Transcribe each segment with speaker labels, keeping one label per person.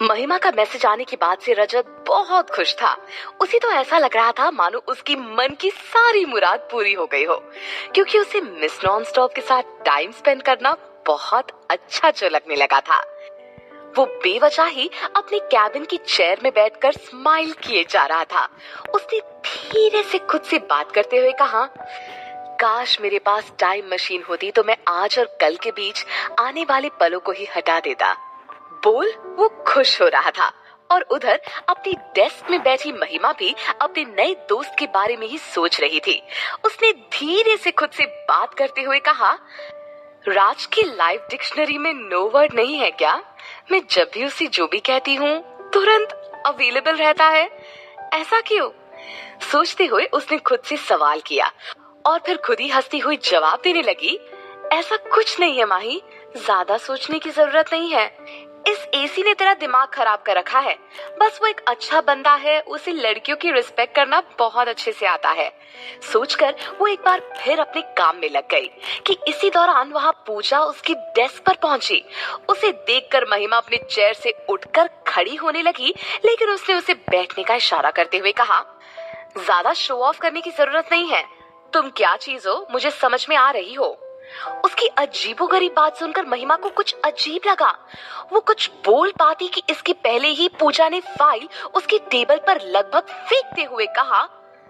Speaker 1: महिमा का मैसेज आने के बाद से रजत बहुत खुश था। उसे तो ऐसा लग रहा था मानो उसकी मन की सारी मुराद पूरी हो गई हो, क्योंकि उसे मिस नॉनस्टॉप के साथ टाइम स्पेंड करना बहुत अच्छा जो लगने लगा था। वो बेवजह ही अपने कैबिन की चेयर में बैठकर स्माइल किए जा रहा था। उसने धीरे से खुद से बात करते हुए कहा, काश मेरे पास टाइम मशीन होती तो मैं आज और कल के बीच आने वाले पलों को ही हटा देता। बोल वो खुश हो रहा था और उधर अपनी डेस्क में बैठी महिमा भी अपने नए दोस्त के बारे में ही सोच रही थी। उसने धीरे से खुद से बात करते हुए कहा, राज की लाइव डिक्शनरी में नो वर्ड नहीं है क्या? मैं जब भी उसे जो भी कहती हूँ तुरंत अवेलेबल रहता है, ऐसा क्यों? सोचते हुए उसने खुद से सवाल किया और फिर खुद ही हंसती हुई जवाब देने लगी, ऐसा कुछ नहीं है माही, ज्यादा सोचने की जरूरत नहीं है। इस एसी ने तेरा दिमाग खराब कर रखा है। बस वो एक अच्छा बंदा है, उसे लड़कियों की रिस्पेक्ट करना बहुत अच्छे से आता है। सोचकर वो एक बार फिर अपने काम में लग गई कि इसी दौरान वहाँ पूजा उसकी डेस्क पर पहुंची। उसे देखकर महिमा अपने चेयर से उठकर खड़ी होने लगी, लेकिन उसने उसे बैठने का इशारा करते हुए कहा, ज्यादा शो ऑफ करने की जरूरत नहीं है। तुम क्या चीज हो मुझे समझ में आ रही हो। उसकी अजीबोगरीब बात सुनकर महिमा को कुछ अजीब लगा। वो कुछ बोल पाती कि इसके पहले ही पूजा ने फाइल उसकी टेबल पर लगभग फेंकते हुए कहा,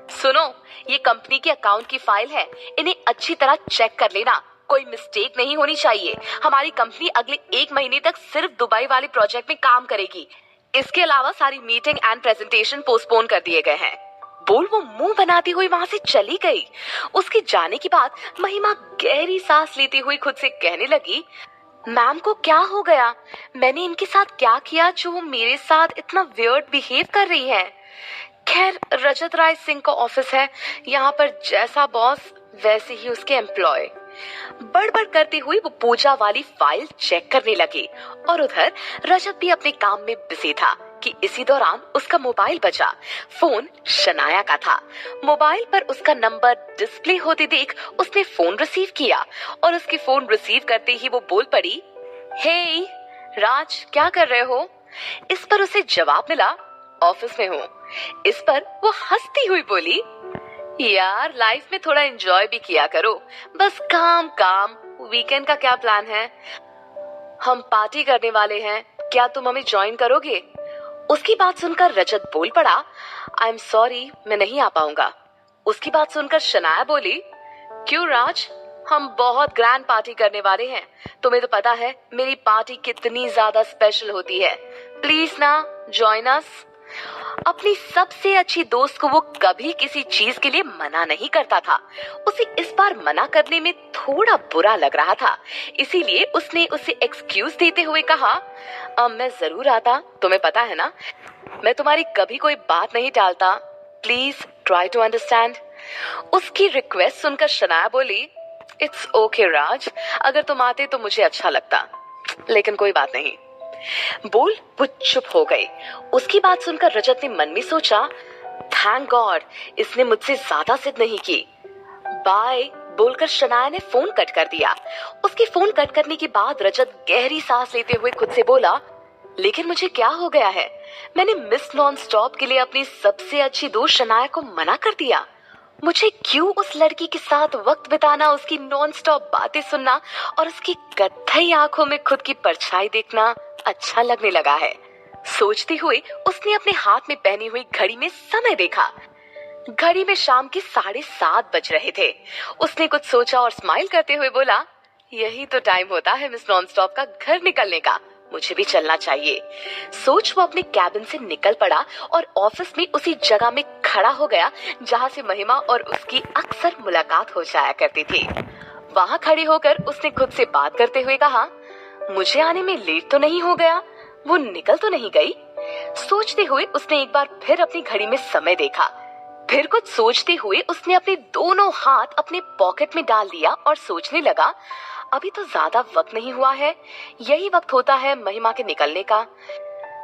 Speaker 1: सुनो, ये कंपनी के अकाउंट की फाइल है, इन्हें अच्छी तरह चेक कर लेना, कोई मिस्टेक नहीं होनी चाहिए। हमारी कंपनी अगले 1 महीने तक सिर्फ दुबई वाले प्रोजेक्ट में काम करेगी। इसके अलावा सारी मीटिंग एंड प्रेजेंटेशन पोस्टपोन कर दिए गए हैं। बोल वो मुंह बनाती हुई वहां से चली गई। उसके जाने के बाद महिमा गहरी सांस लेती हुई खुद से कहने लगी, मैम को क्या हो गया? मैंने इनके साथ क्या किया जो वो मेरे साथ इतना वियर्ड बिहेव कर रही है? खैर, रजत राय सिंह का ऑफिस है, यहाँ पर जैसा बॉस वैसे ही उसके एम्प्लॉय। बड़बड़ करती हुई वो पूजा वाली फाइल चेक करने लगी और उधर रजत भी अपने काम में बिजी था कि इसी दौरान उसका मोबाइल बजा। फोन शनाया का था। मोबाइल पर उसका नंबर डिस्प्ले होते देख उसने फोन रिसीव किया और उसके फोन रिसीव करते ही वो बोल पड़ी, हे राज, क्या कर रहे हो? इस पर उसे जवाब मिला, ऑफिस में हूँ। इस पर वो हंसती हुई बोली, यार लाइफ में थोड़ा एंजॉय भी किया करो, बस काम काम। वीकेंड का क्या प्लान है? हम पार्टी करने वाले हैं, क्या तुम हमें ज्वाइन करोगे? उसकी बात सुनकर रजत बोल पड़ा, आई एम सॉरी, मैं नहीं आ पाऊंगा। उसकी बात सुनकर शनाया बोली, क्यों राज, हम बहुत ग्रैंड पार्टी करने वाले हैं। तुम्हें तो पता है मेरी पार्टी कितनी ज्यादा स्पेशल होती है। प्लीज ना, जॉइन अस। अपनी सबसे अच्छी दोस्त को वो कभी किसी चीज के लिए मना नहीं करता था। उसे इस बार मना करने में थोड़ा बुरा लग रहा था, इसीलिए उसने उसे एक्सक्यूज देते हुए कहा, मैं जरूर आता, तुम्हें पता है ना मैं तुम्हारी कभी कोई बात नहीं टालता। Please try to understand. उसकी रिक्वेस्ट सुनकर शनाया बोली, इट्स ओके राज, अगर तुम आते तो मुझे अच्छा लगता, लेकिन कोई बात नहीं। बोल वो चुप हो गई। उसकी बात सुनकर रजत ने मन में सोचा, थैंक गॉड इसने मुझसे ज्यादा जिद नहीं की। बाय बोलकर शनाया ने फोन कट कर दिया। उसके फोन कट करने के बाद रजत गहरी सांस लेते हुए खुद से बोला, लेकिन मुझे क्या हो गया है? मैंने मिस नॉन स्टॉप के लिए अपनी सबसे अच्छी दोस्त शनाया को मना कर दिया। मुझे क्यों उस लड़की के साथ वक्त बिताना, उसकी नॉन स्टॉप बातें सुनना और उसकी कत्थई आंखों में खुद की परछाई देखना अच्छा लगने लगा है। सोचते हुए उसने अपने हाथ में पहनी हुई घड़ी में समय देखा। घड़ी में शाम के 7:30 बज रहे थे। उसने कुछ सोचा और स्माइल करते हुए बोला, यही तो टाइम होता है मिस नॉनस्टॉप का घर निकलने का, मुझे भी चलना चाहिए। सोच वो अपने कैबिन से निकल पड़ा और ऑफिस में उसी जगह में खड़ा हो गया जहाँ से महिमा और उसकी अक्सर मुलाकात हो जाया करती थी। वहाँ खड़े होकर उसने खुद से बात करते हुए कहा, मुझे आने में लेट तो नहीं हो गया? वो निकल तो नहीं गई? सोचते हुए उसने एक बार फिर अपनी घड़ी में समय देखा। फिर कुछ सोचते हुए उसने अपने दोनों हाथ अपने पॉकेट में डाल दिया और सोचने लगा, अभी तो ज्यादा वक्त नहीं हुआ है, यही वक्त होता है महिमा के निकलने का।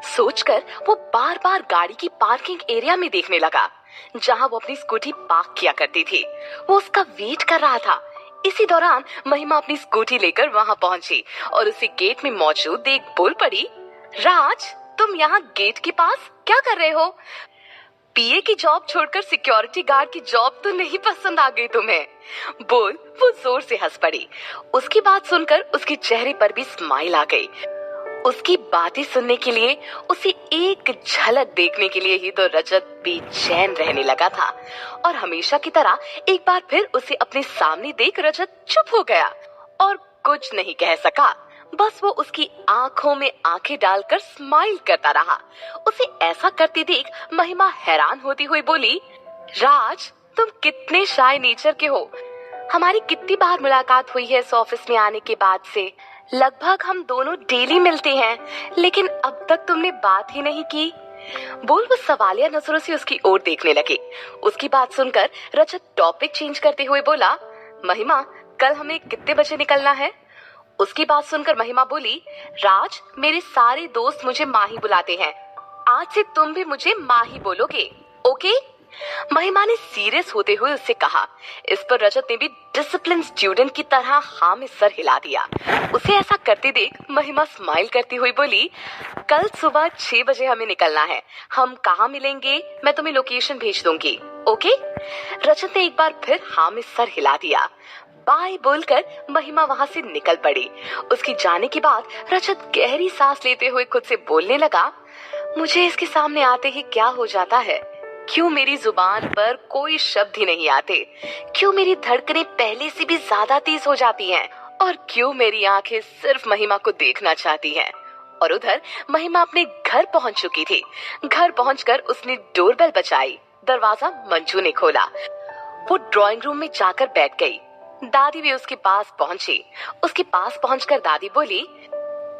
Speaker 1: सोचकर वो बार बार गाड़ी की पार्किंग एरिया में देखने लगा जहां वो अपनी स्कूटी पार्क किया करती थी। वो उसका वेट कर रहा था। इसी दौरान महिमा अपनी स्कूटी लेकर वहां पहुंची और उसे गेट में मौजूद देख बोल पड़ी, राज तुम यहाँ गेट के पास क्या कर रहे हो? पीए की जॉब छोड़कर सिक्योरिटी गार्ड की जॉब तो नहीं पसंद आ गई तुम्हें? बोल वो जोर से हंस पड़ी। उसकी बात सुनकर उसके चेहरे पर भी स्माइल आ गई। उसकी बातें सुनने के लिए, उसे एक झलक देखने के लिए ही तो रजत बेचैन रहने लगा था। और हमेशा की तरह एक बार फिर उसे अपने सामने देख रजत चुप हो गया और कुछ नहीं कह सका। बस वो उसकी आंखों में आंखें डालकर स्माइल करता रहा। उसे ऐसा करते देख महिमा हैरान होती हुई बोली, राज तुम कितने शाय नेचर के हो। हमारी कितनी बार मुलाकात हुई है इस ऑफिस में आने के बाद से। लगभग हम दोनों डेली मिलते हैं, लेकिन अब तक तुमने बात ही नहीं की। बोल वो सवालिया नजरों से उसकी ओर देखने लगे। उसकी बात सुनकर रजत टॉपिक चेंज करते हुए बोला, महिमा कल हमें कितने बजे निकलना है? उसकी बात सुनकर महिमा बोली, राज मेरे सारे दोस्त मुझे माँ ही बुलाते हैं, आज से तुम भी मुझे माँ ही बोलोगे, ओके? महिमा ने सीरियस होते हुए उससे कहा। इस पर रजत ने भी डिसिप्लिन स्टूडेंट की तरह हाँ में सर हिला दिया। उसे ऐसा करते देख महिमा स्माइल करती हुई बोली, कल सुबह 6 बजे हमें निकलना है। हम कहाँ मिलेंगे मैं तुम्हें लोकेशन भेज दूंगी, ओके? रजत ने एक बार फिर हाँ में सर हिला दिया। बाय बोलकर महिमा वहां से निकल पड़ी। उसकी जाने के बाद रजत गहरी सांस लेते हुए खुद से बोलने लगा, मुझे इसके सामने आते ही क्या हो जाता है? क्यों मेरी जुबान पर कोई शब्द ही नहीं आते? क्यों मेरी धड़कनें पहले से भी ज्यादा तेज हो जाती हैं? और क्यों मेरी आंखें सिर्फ महिमा को देखना चाहती हैं? और उधर महिमा अपने घर पहुंच चुकी थी। घर पहुंचकर उसने डोरबेल बजाई। दरवाजा मंजू ने खोला। वो ड्राइंग रूम में जाकर बैठ गई। दादी भी उसके पास पहुंची। उसके पास पहुंचकर दादी बोली,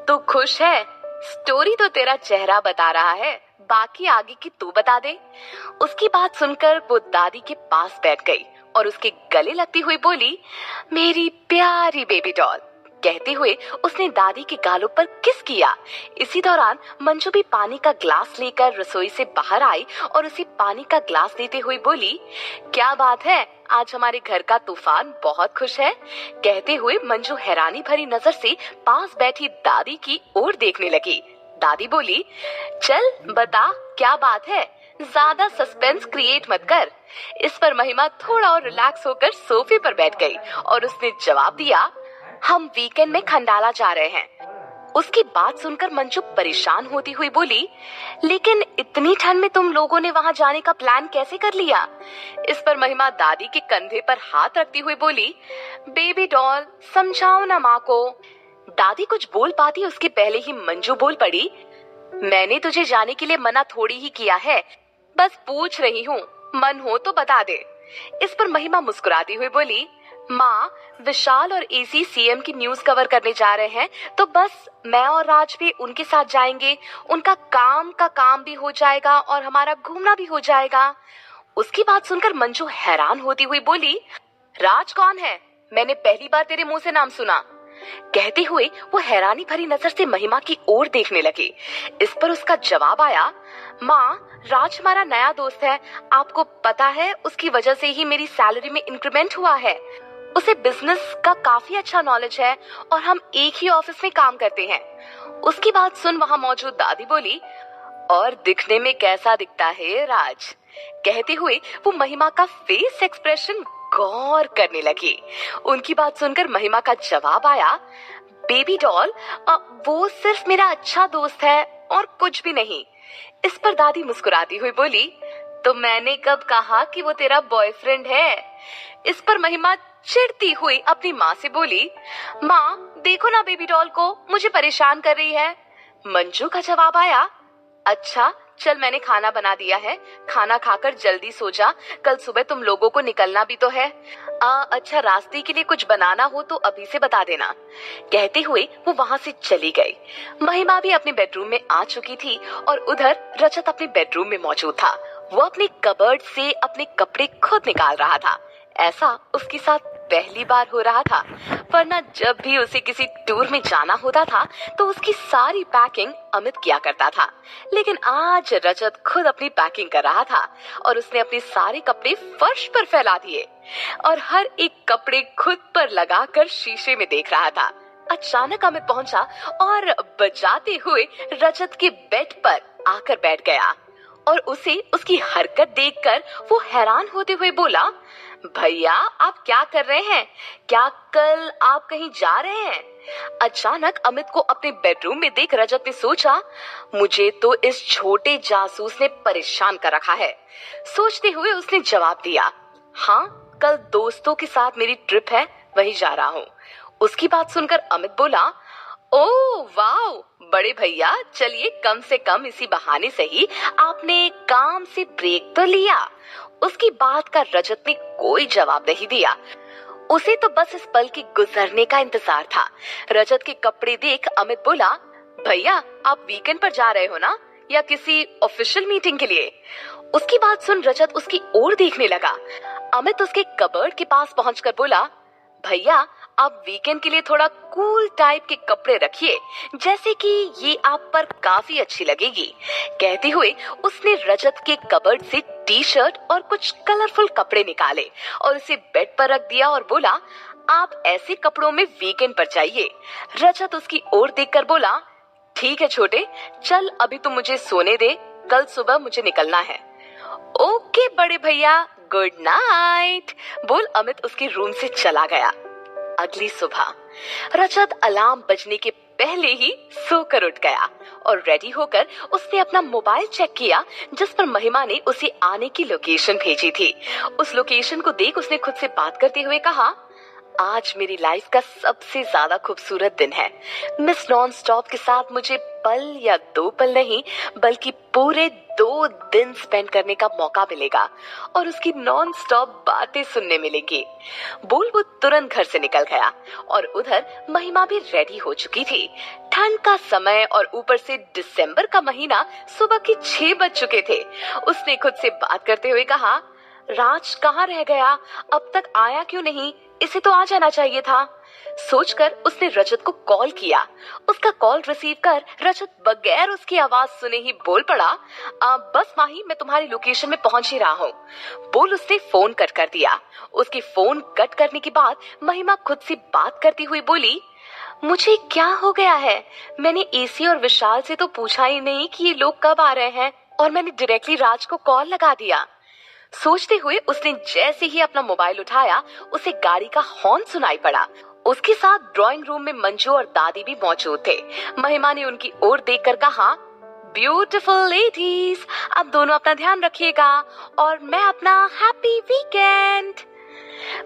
Speaker 1: तू खुश है? स्टोरी तो तेरा चेहरा बता रहा है, बाकी आगे की तू बता दे। उसकी बात सुनकर वो दादी के पास बैठ गई और उसके गले लगती हुई बोली, मेरी प्यारी बेबी डॉल। कहते हुए उसने दादी के गालों पर किस किया। इसी दौरान मंजू भी पानी का ग्लास लेकर रसोई से बाहर आई और उसे पानी का ग्लास देते हुए बोली, क्या बात है, आज हमारे घर का तूफान बहुत खुश है। कहते हुए मंजू हैरानी भरी नजर से पास बैठी दादी की ओर देखने लगी। दादी बोली, चल बता क्या बात है, ज्यादा सस्पेंस क्रिएट मत कर। इस पर महिमा थोड़ा और रिलैक्स होकर सोफे पर बैठ गई और उसने जवाब दिया, हम वीकेंड में खंडाला जा रहे हैं। उसकी बात सुनकर मंजू परेशान होती हुई बोली, लेकिन इतनी ठंड में तुम लोगों ने वहां जाने का प्लान कैसे कर लिया? इस पर महिमा दादी के कंधे पर हाथ रखती हुई बोली, बेबी डॉल समझाओ ना माँ को। दादी कुछ बोल पाती उसके पहले ही मंजू बोल पड़ी, मैंने तुझे जाने के लिए मना थोड़ी ही किया है, बस पूछ रही हूँ, मन हो तो बता दे। इस पर महिमा मुस्कुराती हुई बोली, माँ विशाल और एसी सीएम की न्यूज कवर करने जा रहे हैं, तो बस मैं और राज भी उनके साथ जाएंगे। उनका काम का काम भी हो जाएगा और हमारा घूमना भी हो जाएगा। उसकी बात सुनकर मंजू हैरान होती हुई बोली, राज कौन है? मैंने पहली बार तेरे मुंह से नाम सुना। कहते हुए वो हैरानी भरी नजर से महिमा की ओर देखने लगी। इस पर उसका जवाब आया, माँ राज हमारा नया दोस्त है, आपको पता है, उसकी वजह से ही मेरी सैलरी में इंक्रीमेंट हुआ है। उसे बिजनेस का काफी अच्छा नॉलेज है और हम एक ही ऑफिस में काम करते हैं। उसकी बात सुन वहां मौजूद दादी बोली, और दिखने में कैसा दिखता है राज? कहते हुए वो महिमा का फेस एक्सप्रेशन गौर करने लगी। उनकी बात सुनकर महिमा का जवाब आया, बेबी डॉल वो सिर्फ मेरा अच्छा दोस्त है और कुछ भी नहीं। इस पर दादी मुस्कुराती हुई बोली, तो मैंने कब कहा कि वो तेरा बॉयफ्रेंड है? इस पर महिमा चिढ़ती हुई अपनी माँ से बोली, माँ देखो ना बेबी डॉल को, मुझे परेशान कर रही है। मंजू का जवाब आया, अच्छा चल मैंने खाना बना दिया है, खाना खाकर जल्दी सो जा, कल सुबह तुम लोगों को निकलना भी तो है। अच्छा रास्ते के लिए कुछ बनाना हो तो अभी से बता देना। कहते हुए वो वहां से चली गई। महिमा भी अपने बेडरूम में आ चुकी थी और उधर रजत अपने बेडरूम में मौजूद था। वो अपने कबर्ड से अपने कपड़े खुद निकाल रहा था। ऐसा उसके साथ पहली बार हो रहा था, वरना जब भी उसे किसी टूर में जाना होता था तो उसकी सारी पैकिंग अमित किया करता था। लेकिन आज रजत खुद अपनी पैकिंग कर रहा था और उसने अपने सारे कपड़े फर्श पर फैला दिए और हर एक कपड़े खुद पर लगाकर शीशे में देख रहा था। अचानक अमित पहुंचा और बजाते हुए रजत के बेड पर आकर बैठ गया और उसे उसकी हरकत देखकर वो हैरान होते हुए बोला, भैया आप क्या कर रहे हैं? क्या कल आप कहीं जा रहे हैं? अचानक अमित को अपने बेडरूम में देख रजत ने सोचा, मुझे तो इस छोटे जासूस ने परेशान कर रखा है। सोचते हुए उसने जवाब दिया, हाँ कल दोस्तों के साथ मेरी ट्रिप है, वही जा रहा हूँ। उसकी बात सुनकर अमित बोला, ओह वाओ बड़े भैया, चलिए कम से कम इसी बहाने से ही आपने काम से ब्रेक तो लिया। उसकी बात का रजत ने कोई जवाब नहीं दिया। उसे तो बस इस पल के गुजरने का इंतजार था। रजत के कपड़े देख अमित बोला, भैया आप वीकेंड पर जा रहे हो ना, या किसी ऑफिशियल मीटिंग के लिए? उसकी बात सुन रजत उसकी ओर देखने लगा। अमित उसके कबर्ड के पास पहुंचकर बोला, भैया आप वीकेंड के लिए थोड़ा कूल टाइप के कपड़े रखिए, जैसे कि ये आप पर काफी अच्छी लगेगी। कहते हुए उसने रजत के कबर्ड से टी शर्ट और कुछ कलरफुल कपड़े निकाले और उसे बेड पर रख दिया और बोला, आप ऐसे कपड़ों में वीकेंड पर जाइए। रजत उसकी ओर देखकर बोला, ठीक है छोटे, चल अभी तुम मुझे सोने दे, कल सुबह मुझे निकलना है। ओके बड़े भैया, गुड नाइट, बोल अमित उसके रूम से चला गया। अगली सुबह रजत अलार्म बजने के पहले ही सोकर उठ गया और रेडी होकर उसने अपना मोबाइल चेक किया, जिस पर महिमा ने उसे आने की लोकेशन भेजी थी। उस लोकेशन को देख उसने खुद से बात करते हुए कहा, आज मेरी लाइफ का सबसे ज्यादा खूबसूरत दिन है। मिस नॉन स्टॉप के साथ मुझे पल या 2 पल नहीं बल्कि पूरे 2 दिन स्पेंड करने का मौका मिलेगा और उसकी नॉन स्टॉप बातें सुनने मिलेगी। बोल वो तुरंत घर से निकल गया और उधर महिमा भी रेडी हो चुकी थी। ठंड का समय और ऊपर से दिसंबर का महीना, सुबह के 6 बज चुके थे। उसने खुद से बात करते हुए कहा, राज कहाँ रह गया? अब तक आया क्यों नहीं? इसे तो आ जाना चाहिए था। सोचकर उसने रजत को कॉल किया। उसका कॉल रिसीव कर रजत बगैर उसकी आवाज सुने ही बोल पड़ा, बस माही मैं तुम्हारी लोकेशन में पहुंच ही रहा हूँ। बोल उसने फोन कट कर दिया। उसके फोन कट करने के बाद महिमा खुद से बात करती हुई बोली, मुझे क्या हो गया है? मैंने एसी और विशाल से तो पूछा ही नहीं कि ये लोग कब आ रहे हैं और मैंने डायरेक्टली राज को कॉल लगा दिया। सोचते हुए उसने जैसे ही अपना मोबाइल उठाया, उसे गाड़ी का हॉर्न सुनाई पड़ा। उसके साथ ड्राइंग रूम में मंजू और दादी भी मौजूद थे। महिमा ने उनकी ओर देखकर कहा, ब्यूटीफुल लेडीज, आप दोनों अपना ध्यान रखिएगा और मैं अपना हैप्पी वीकेंड।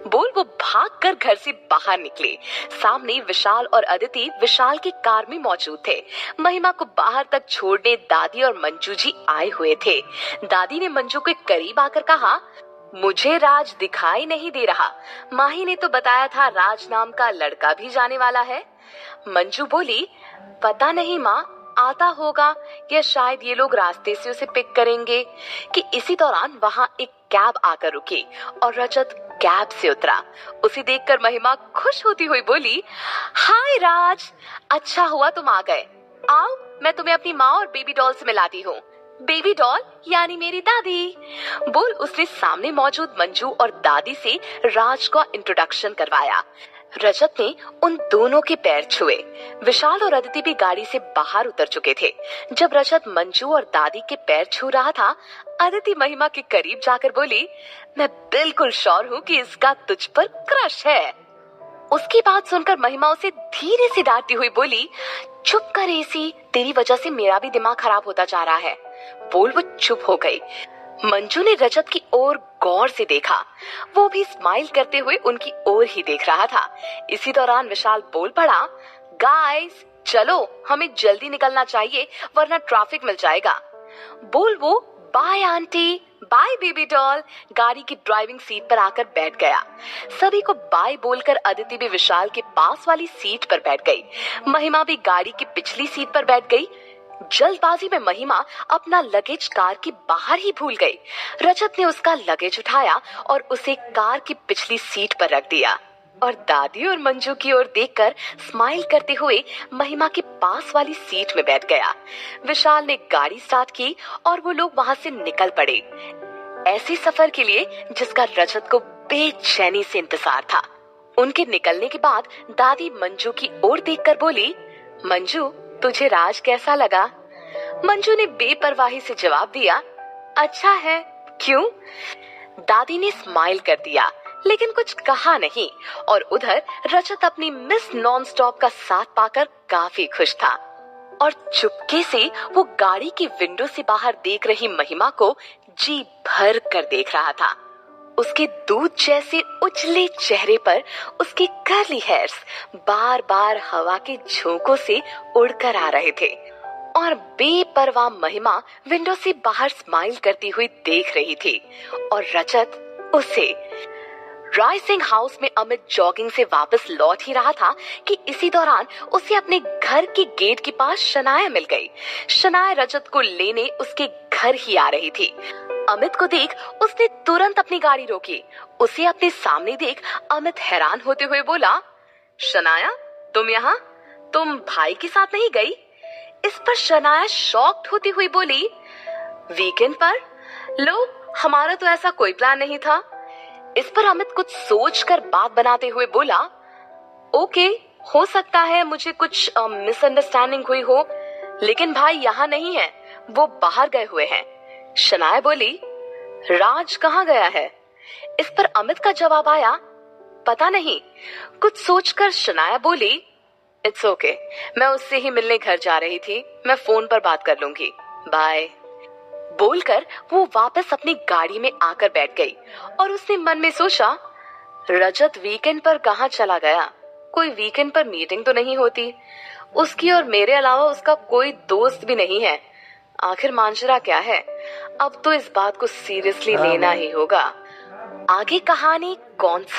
Speaker 1: बोल वो भागकर घर से बाहर निकले। सामने विशाल और अदिति विशाल की कार में मौजूद थे। महिमा को बाहर तक छोड़ने दादी और मंजू जी आए हुए थे। दादी ने मंजू के करीब आकर कहा, मुझे राज दिखाई नहीं दे रहा। माही ने तो बताया था राज नाम का लड़का भी जाने वाला है। मंजू बोली, पता नहीं माँ, आता होगा या शायद ये लोग रास्ते से उसे पिक करेंगे। कि इसी दौरान वहाँ एक कैब आकर रुकी और रजत कैब से उतरा। उसे देखकर महिमा खुश होती हुई बोली, हाय राज, अच्छा हुआ तुम आ गए। आओ मैं तुम्हें अपनी माँ और बेबी डॉल से मिलाती हूँ। बेबी डॉल यानी मेरी दादी। बोल उसने सामने मौजूद मंजू और दादी से राज का इंट्रोडक्शन करवाया। रजत ने उन दोनों के पैर छुए। विशाल और अदिति भी गाड़ी से बाहर उतर चुके थे। जब रजत मंजू और दादी के पैर छू रहा था, अदिति महिमा के करीब जाकर बोली, मैं बिल्कुल श्योर हूँ कि इसका तुझ पर क्रश है। उसकी बात सुनकर महिमा उसे धीरे से डांटती हुई बोली, चुप कर एसी, तेरी वजह से मेरा भी दिमाग खराब होता जा रहा है। बोल वो चुप हो गई। मंजू ने रजत की ओर गौर से देखा। वो भी स्माइल करते हुए उनकी ओर ही देख रहा था। इसी दौरान विशाल बोल पड़ा, गाइस चलो हमें जल्दी निकलना चाहिए वरना ट्रैफिक मिल जाएगा। बोल वो bye aunty, bye baby doll गाड़ी की ड्राइविंग सीट पर आकर बैठ गया। सभी को बाय बोलकर अदिति भी विशाल के पास वाली सीट पर बैठ गई। महिमा भी गाड़ी की पिछली सीट पर बैठ गई। जल्दबाजी में महिमा अपना लगेज कार के बाहर ही भूल गई। रजत ने उसका लगेज उठाया और उसे कार की पिछली सीट पर रख दिया और दादी और मंजू की ओर देखकर स्माइल करते हुए महिमा के पास वाली सीट में बैठ गया। विशाल ने गाड़ी स्टार्ट की और वो लोग वहां से निकल पड़े, ऐसे सफर के लिए जिसका रजत को बेचैनी से इंतजार था। उनके निकलने के बाद दादी मंजू की ओर देखकर बोली, मंजू तुझे राज कैसा लगा? मंजू ने बेपरवाही से जवाब दिया, अच्छा है। क्यों? दादी ने स्माइल कर दिया लेकिन कुछ कहा नहीं और उधर रजत अपनी मिस नॉनस्टॉप का साथ पाकर काफी खुश था और चुपके से वो गाड़ी की विंडो से बाहर देख रही महिमा को जी भर कर देख रहा था। उसके दूध जैसे उजले चेहरे पर उसके कर्ली हेयर्स बार बार हवा के झोंकों से उड़कर आ रहे थे और बेपरवाह महिमा विंडो से बाहर स्माइल करती हुई देख रही थी और रजत उसे। राय सिंह हाउस में अमित जॉगिंग से वापस लौट ही रहा था कि इसी दौरान उसे अपने घर के गेट के पास शनाया मिल गई। शनाया रजत को लेने उसके घर ही आ रही थी। अमित को देख उसने तुरंत अपनी गाड़ी रोकी। उसे अपने सामने देख अमित हैरान होते हुए बोला, शनाया तुम यहाँ? तुम भाई के साथ नहीं गई? इस पर शनाया शॉक्ड होती हुई बोली, वीकेंड पर? लो, हमारा तो ऐसा कोई प्लान नहीं था। इस पर अमित कुछ सोचकर बात बनाते हुए बोला, ओके, हो सकता है मुझे कुछ मिसअंडरस्टैंडिंग हुई हो, लेकिन भाई यहाँ नहीं है, वो बाहर गए हुए हैं। शनाया बोली, राज कहाँ गया है? इस पर अमित का जवाब आया, पता नहीं। कुछ सोचकर शनाया बोली, इट्स ओके, मैं उससे ही मिलने घर जा रही थी, मैं फोन पर बात कर लूंगी, बाय। बोलकर वो वापस अपनी गाड़ी में आकर बैठ गई और उसने मन में सोचा, रजत वीकेंड पर कहाँ चला गया? कोई वीकेंड पर मीटिंग तो नहीं होती, उसकी और मेरे अलावा उसका कोई दोस्त भी नहीं है। आखिर मांजरा क्या है? अब तो इस बात को सीरियसली लेना ही होगा। आगे कहानी कौन सा